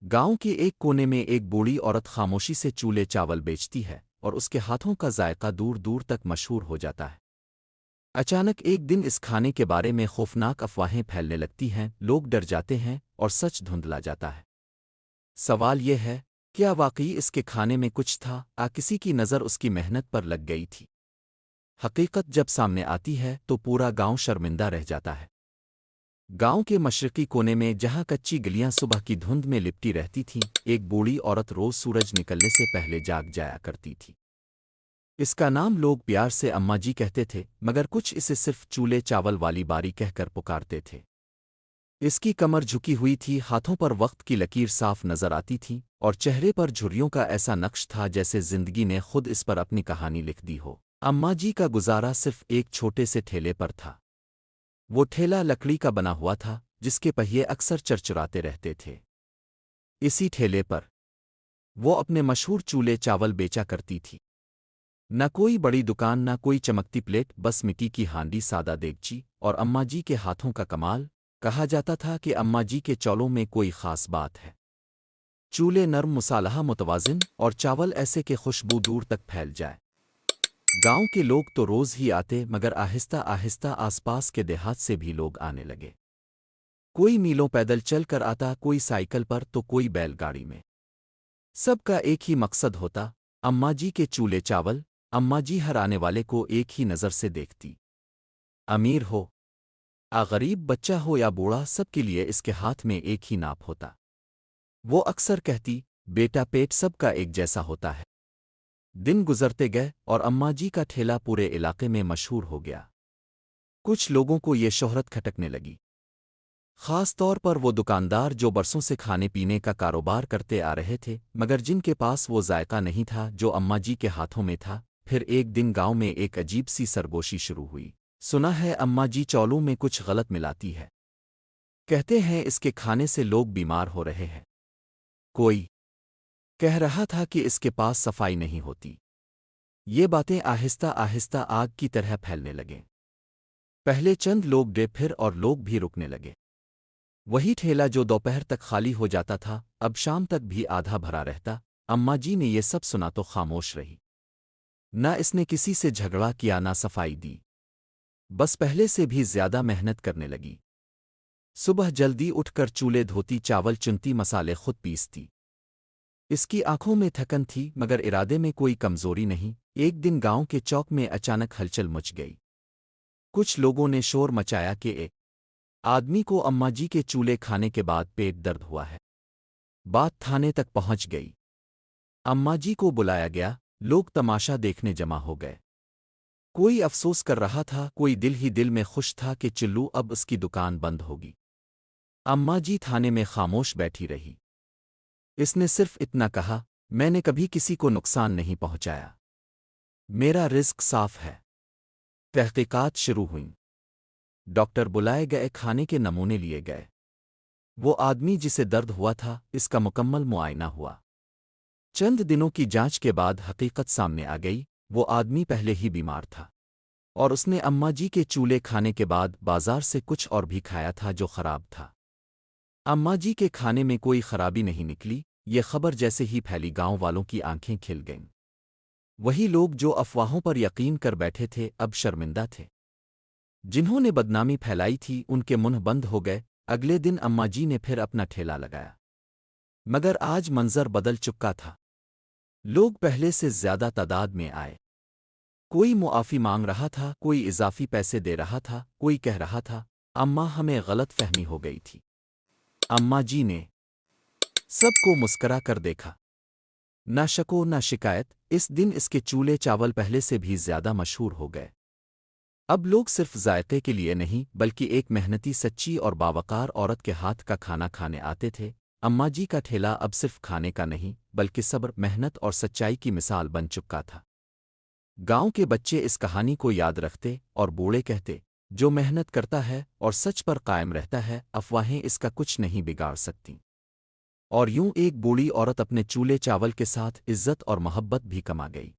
गांव के एक कोने में एक बूढ़ी औरत खामोशी से चूल्हे चावल बेचती है और उसके हाथों का जायका दूर दूर तक मशहूर हो जाता है। अचानक एक दिन इस खाने के बारे में खौफनाक अफवाहें फैलने लगती हैं, लोग डर जाते हैं और सच धुंधला जाता है। सवाल यह है, क्या वाकई इसके खाने में कुछ था, किसी की नज़र उसकी मेहनत पर लग गई थी? हकीकत जब सामने आती है तो पूरा गांव शर्मिंदा रह जाता है। गांव के मशरकी कोने में जहां कच्ची गलियां सुबह की धुंध में लिपटी रहती थीं, एक बूढ़ी औरत रोज सूरज निकलने से पहले जाग जाया करती थी। इसका नाम लोग प्यार से अम्मा जी कहते थे, मगर कुछ इसे सिर्फ चूल्हे चावल वाली बारी कहकर पुकारते थे। इसकी कमर झुकी हुई थी, हाथों पर वक्त की लकीर साफ नजर आती थी और चेहरे पर झुर्रियों का ऐसा नक्श था जैसे जिंदगी ने खुद इस पर अपनी कहानी लिख दी हो। अम्मा जी का गुजारा सिर्फ एक छोटे से ठेले पर था। वो ठेला लकड़ी का बना हुआ था, जिसके पहिए अक्सर चरचराते रहते थे। इसी ठेले पर वो अपने मशहूर चूल्हे चावल बेचा करती थी। न कोई बड़ी दुकान, न कोई चमकती प्लेट, बस मिट्टी की हांडी, सादा देगची और अम्मा जी के हाथों का कमाल। कहा जाता था कि अम्मा जी के चौलों में कोई खास बात है। चूल्हे नरम, मसाला मुतवाजिन और चावल ऐसे कि खुशबू दूर तक फैल जाए। गांव के लोग तो रोज ही आते, मगर आहिस्ता आहिस्ता आसपास के देहात से भी लोग आने लगे। कोई मीलों पैदल चल कर आता, कोई साइकिल पर तो कोई बैलगाड़ी में। सबका एक ही मकसद होता, अम्मा जी के चूल्हे चावल। अम्मा जी हर आने वाले को एक ही नज़र से देखती। अमीर हो, गरीब, बच्चा हो या बूढ़ा, सबके लिए इसके हाथ में एक ही नाप होता। वो अक्सर कहती, बेटा, पेट सबका एक जैसा होता है। दिन गुजरते गए और अम्मा जी का ठेला पूरे इलाके में मशहूर हो गया। कुछ लोगों को ये शोहरत खटकने लगी, खास तौर पर वो दुकानदार जो बरसों से खाने पीने का कारोबार करते आ रहे थे, मगर जिनके पास वो जायका नहीं था जो अम्मा जी के हाथों में था। फिर एक दिन गांव में एक अजीब सी सरगोशी शुरू हुई। सुना है अम्मा जी चौलों में कुछ गलत मिलाती है। कहते हैं इसके खाने से लोग बीमार हो रहे हैं। कोई कह रहा था कि इसके पास सफाई नहीं होती। ये बातें आहिस्ता आहिस्ता आग की तरह फैलने लगें। पहले चंद लोग डे, फिर और लोग भी रुकने लगे। वही ठेला जो दोपहर तक खाली हो जाता था, अब शाम तक भी आधा भरा रहता। अम्मा जी ने ये सब सुना तो खामोश रही। न इसने किसी से झगड़ा किया, ना सफाई दी, बस पहले से भी ज्यादा मेहनत करने लगी। सुबह जल्दी उठकर चूल्हे धोती, चावल चुनती, मसाले खुद पीसती। इसकी आंखों में थकन थी, मगर इरादे में कोई कमजोरी नहीं। एक दिन गांव के चौक में अचानक हलचल मच गई। कुछ लोगों ने शोर मचाया कि एक आदमी को अम्मा जी के चूल्हे खाने के बाद पेट दर्द हुआ है। बात थाने तक पहुंच गई। अम्मा जी को बुलाया गया, लोग तमाशा देखने जमा हो गए। कोई अफसोस कर रहा था, कोई दिल ही दिल में खुश था कि चिल्लू अब उसकी दुकान बंद होगी। अम्मा जी थाने में खामोश बैठी रही। इसने सिर्फ इतना कहा, मैंने कभी किसी को नुकसान नहीं पहुंचाया, मेरा रिस्क साफ है। तहकीकात शुरू हुईं। डॉक्टर बुलाए गए, खाने के नमूने लिए गए। वो आदमी जिसे दर्द हुआ था, इसका मुकम्मल मुआयना हुआ। चंद दिनों की जांच के बाद हकीकत सामने आ गई। वो आदमी पहले ही बीमार था और उसने अम्मा जी के चूल्हे खाने के बाद बाजार से कुछ और भी खाया था जो खराब था। अम्मा जी के खाने में कोई खराबी नहीं निकली। ये खबर जैसे ही फैली, गांव वालों की आंखें खिल गईं। वही लोग जो अफवाहों पर यकीन कर बैठे थे, अब शर्मिंदा थे। जिन्होंने बदनामी फैलाई थी, उनके मुंह बंद हो गए। अगले दिन अम्मा जी ने फिर अपना ठेला लगाया, मगर आज मंजर बदल चुका था। लोग पहले से ज्यादा तादाद में आए। कोई मुआफ़ी मांग रहा था, कोई इजाफी पैसे दे रहा था, कोई कह रहा था, अम्मा, हमें गलत फहमी हो गई थी। अम्मा जी ने सबको मुस्करा कर देखा। ना शको ना शिकायत। इस दिन इसके चूल्हे चावल पहले से भी ज्यादा मशहूर हो गए। अब लोग सिर्फ जायके के लिए नहीं, बल्कि एक मेहनती, सच्ची और बावकार औरत के हाथ का खाना खाने आते थे। अम्मा जी का ठेला अब सिर्फ खाने का नहीं, बल्कि सब्र, मेहनत और सच्चाई की मिसाल बन चुका था। गांव के बच्चे इस कहानी को याद रखते और बूढ़े कहते, जो मेहनत करता है और सच पर कायम रहता है, अफवाहें इसका कुछ नहीं बिगाड़ सकती। और यूं एक बूढ़ी औरत अपने चूल्हे चावल के साथ इज्जत और मोहब्बत भी कमा गई।